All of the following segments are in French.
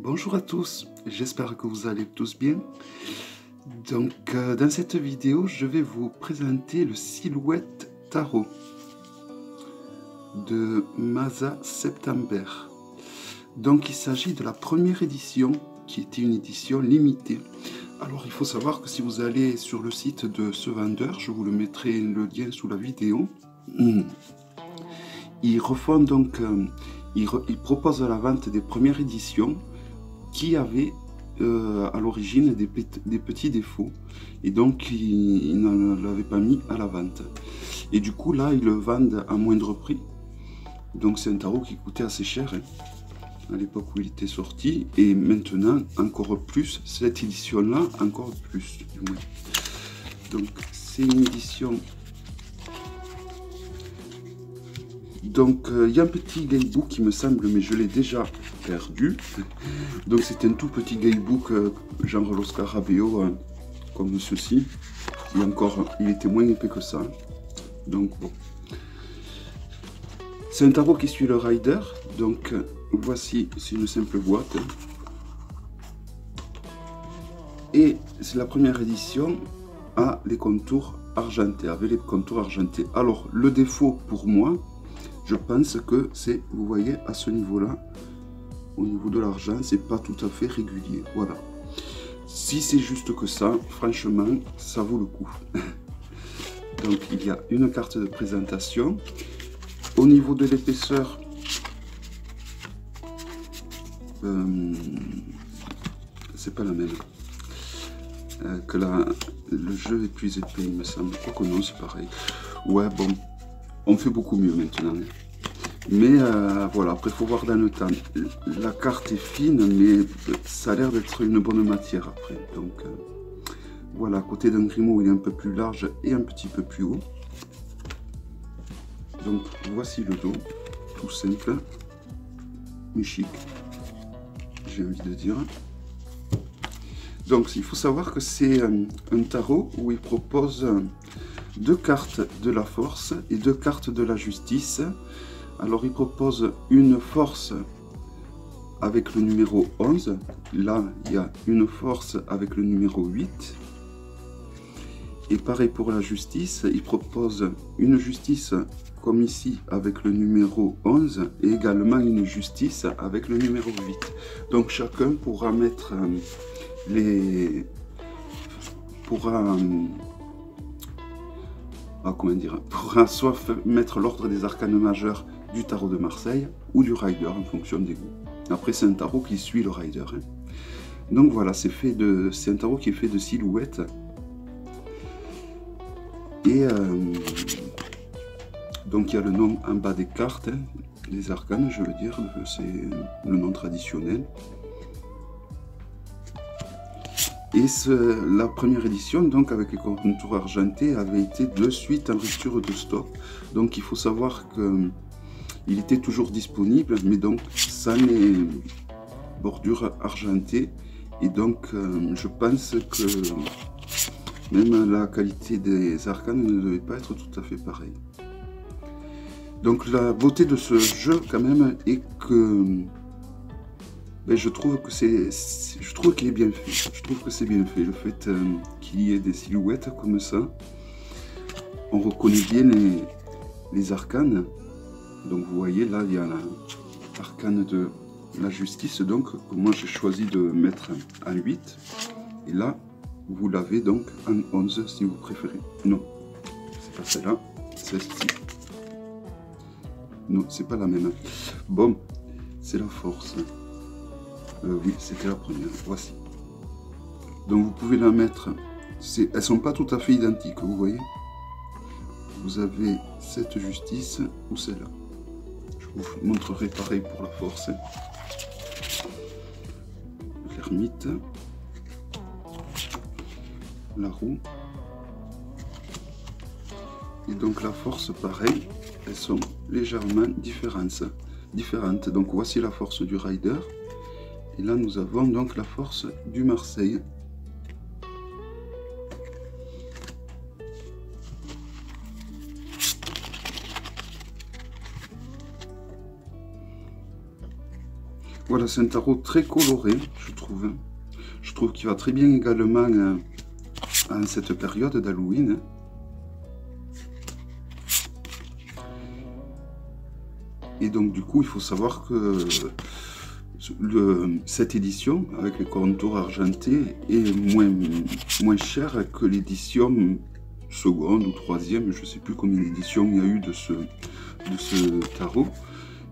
Bonjour à tous, j'espère que vous allez tous bien. Donc dans cette vidéo, je vais vous présenter le Silhouette Tarot de Masa September. Donc il s'agit de la première édition qui était une édition limitée. Alors il faut savoir que si vous allez sur le site de ce vendeur, je vous le mettrai le lien sous la vidéo, ils refont donc, ils proposent à la vente des premières éditions qui avaient à l'origine des petits défauts et donc ils ne l'avaient pas mis à la vente. Et du coup là ils le vendent à moindre prix. Donc c'est un tarot qui coûtait assez cher à l'époque où il était sorti, et maintenant encore plus, cette édition là encore plus du moins. Donc c'est une édition. Donc il y a un petit guidebook qui me semble, mais je l'ai déjà perdu. Donc c'est un tout petit guidebook genre Los Scarabeo, comme ceci. Et encore, il était moins épais que ça. Donc bon. C'est un tarot qui suit le rider. Donc voici, c'est une simple boîte. Et c'est la première édition à les contours argentés, avec les contours argentés. Alors le défaut pour moi, je pense que c'est, vous voyez, à ce niveau-là, au niveau de l'argent, c'est pas tout à fait régulier. Voilà. Si c'est juste que ça, franchement, ça vaut le coup. Donc, il y a une carte de présentation. Au niveau de l'épaisseur, c'est pas la même. Que le jeu est plus épais, il me semble. Quoi que non, c'est pareil. Ouais, bon. On fait beaucoup mieux maintenant. Mais voilà, après il faut voir dans le temps. La carte est fine, mais ça a l'air d'être une bonne matière après. Donc voilà, à côté d'un Grimaud, il est un peu plus large et un petit peu plus haut. Donc voici le dos, tout simple, mais chic, j'ai envie de dire. Donc il faut savoir que c'est un tarot où il propose 2 cartes de la force et 2 cartes de la justice. Alors il propose une force avec le numéro 11. Là il y a une force avec le numéro 8. Et pareil pour la justice, il propose une justice comme ici avec le numéro 11 et également une justice avec le numéro 8. Donc chacun pourra mettre comment dire, pourra soit mettre l'ordre des arcanes majeurs du tarot de Marseille ou du rider en fonction des goûts. Après c'est un tarot qui suit le rider. Donc voilà, c'est un tarot qui est fait de silhouettes. Et donc il y a le nom en bas des cartes, des arcanes, je veux dire, c'est le nom traditionnel. Et la première édition, donc avec les contours argentés, avait été de suite en rupture de stock. Donc il faut savoir que il était toujours disponible, mais donc ça n'est bordure argentée. Et donc je pense que même la qualité des arcanes ne devait pas être tout à fait pareille. Donc la beauté de ce jeu quand même est que je trouve que qu'il est bien fait. Je trouve que c'est bien fait. Le fait qu'il y ait des silhouettes comme ça, on reconnaît bien les arcanes. Donc vous voyez là, il y a l'arcane de la justice, donc que moi j'ai choisi de mettre en 8. Et là, vous l'avez donc en 11 si vous préférez. Non, c'est pas celle-là, c'est celle-ci. Non, c'est pas la même. Bon, c'est la force. Oui, c'était la première. Voici. Donc vous pouvez la mettre. Elles sont pas tout à fait identiques, vous voyez. Vous avez cette justice ou celle-là. Je vous montrerai pareil pour la force. L'ermite. La roue. Et donc la force, pareil. Elles sont légèrement différentes. Donc voici la force du rider. Et là, nous avons donc la force du Marseille. Voilà, c'est un tarot très coloré, je trouve. Je trouve qu'il va très bien également à cette période d'Halloween. Et donc du coup, il faut savoir que cette édition, avec les contours argentés, est moins chère que l'édition seconde ou troisième. Je ne sais plus combien d'éditions il y a eu de ce tarot.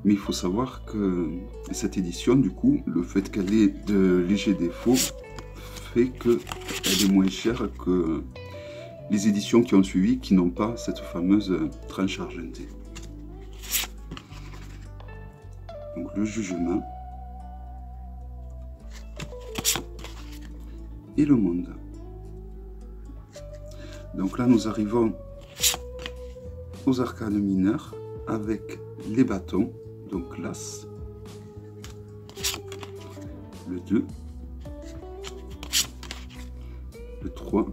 Mais il faut savoir que cette édition, du coup, le fait qu'elle ait de légers défauts fait qu'elle est moins chère que les éditions qui ont suivi, qui n'ont pas cette fameuse tranche argentée. Donc le jugement et le monde. Donc là, nous arrivons aux arcanes mineurs avec les bâtons. Donc l'As, le 2, le 3,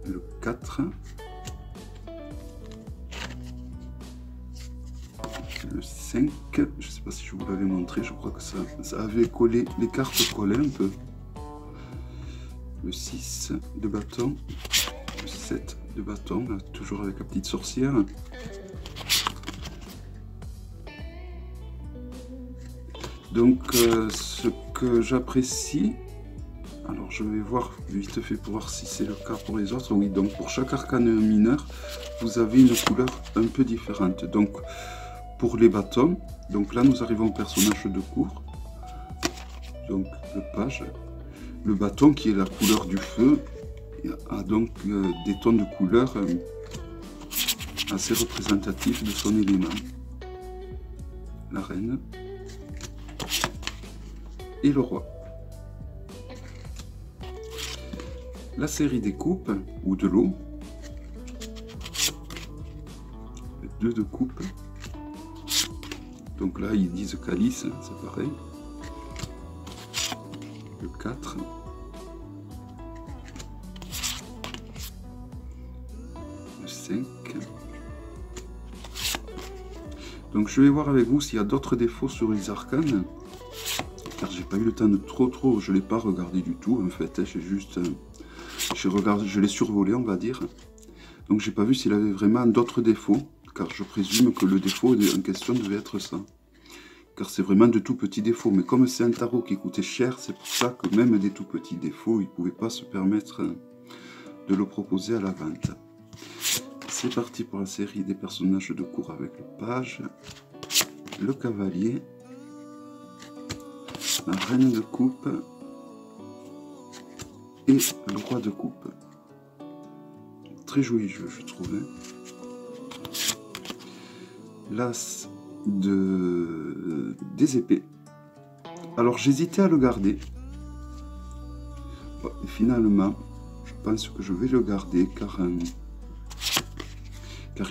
le 4, le 5, je ne sais pas si je vous l'avais montré, je crois que ça avait collé, les cartes collaient un peu, le 6 de bâton, le 7 de bâton, là, toujours avec la petite sorcière, donc ce que j'apprécie, alors je vais voir vite fait pour voir si c'est le cas pour les autres. Oui, donc pour chaque arcane mineur, vous avez une couleur un peu différente. Donc pour les bâtons, donc là nous arrivons au personnage de cour. Donc le page, le bâton qui est la couleur du feu, a donc des tons de couleur assez représentatifs de son élément. La reine et le roi. La série des coupes ou de l'eau, le 2 de coupe, donc là ils disent calice, c'est pareil, le 4, le 5, donc je vais voir avec vous s'il y a d'autres défauts sur les arcanes, car j'ai pas eu le temps de trop, je l'ai pas regardé du tout en fait, j'ai juste... je l'ai survolé, on va dire. Donc j'ai pas vu s'il avait vraiment d'autres défauts, car je présume que le défaut en question devait être ça. Car c'est vraiment de tout petits défauts. Mais comme c'est un tarot qui coûtait cher, c'est pour ça que même des tout petits défauts, il ne pouvait pas se permettre de le proposer à la vente. C'est parti pour la série des personnages de cour avec le page, le cavalier, la reine de coupe et le roi de coupe. Très joli jeu, je trouve. L'as des épées. Alors j'hésitais à le garder. Bon, et finalement, je pense que je vais le garder car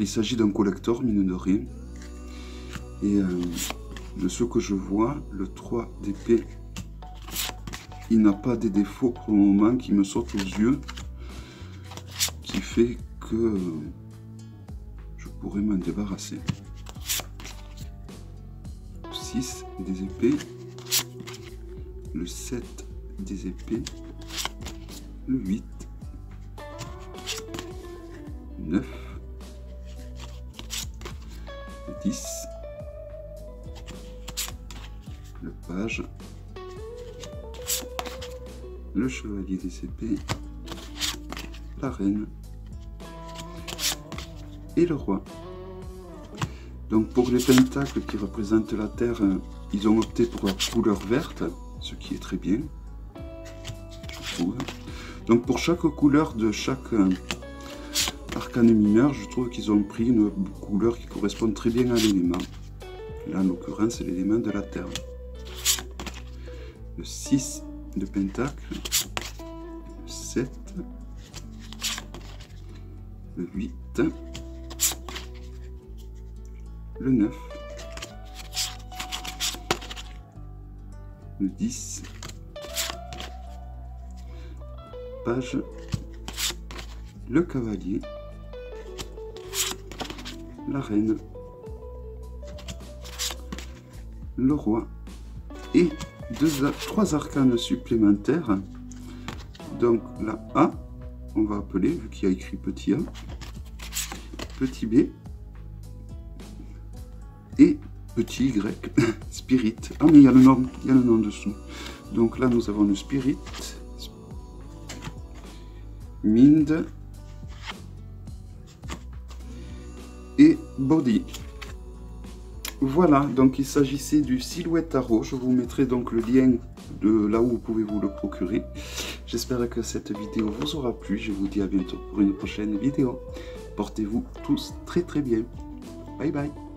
il s'agit d'un collector, mine de rien. Et de ce que je vois, le 3 d'épée, il n'a pas des défauts pour le moment qui me sautent aux yeux, qui fait que je pourrais m'en débarrasser. 6 des épées, le 7 des épées, le 8, 9, le 10, le page, le chevalier des épées, la reine et le roi. Donc pour les pentacles qui représentent la terre, ils ont opté pour la couleur verte, ce qui est très bien, je trouve. Donc pour chaque couleur de chaque arcane mineur, je trouve qu'ils ont pris une couleur qui correspond très bien à l'élément. Là en l'occurrence c'est l'élément de la terre. Le 6 de pentacle, le 7, le 8, le 9, le 10, page, le cavalier, la reine, le roi et trois arcanes supplémentaires. Donc la A, on va appeler, vu qu'il y a écrit petit A, petit B et petit Y, Spirit. Ah mais il y a le nom dessous. Donc là nous avons le Spirit, Mind et Body. Voilà, donc il s'agissait du Silhouette Tarot. Je vous mettrai donc le lien de là où vous pouvez vous le procurer. J'espère que cette vidéo vous aura plu. Je vous dis à bientôt pour une prochaine vidéo. Portez-vous tous très très bien. Bye bye.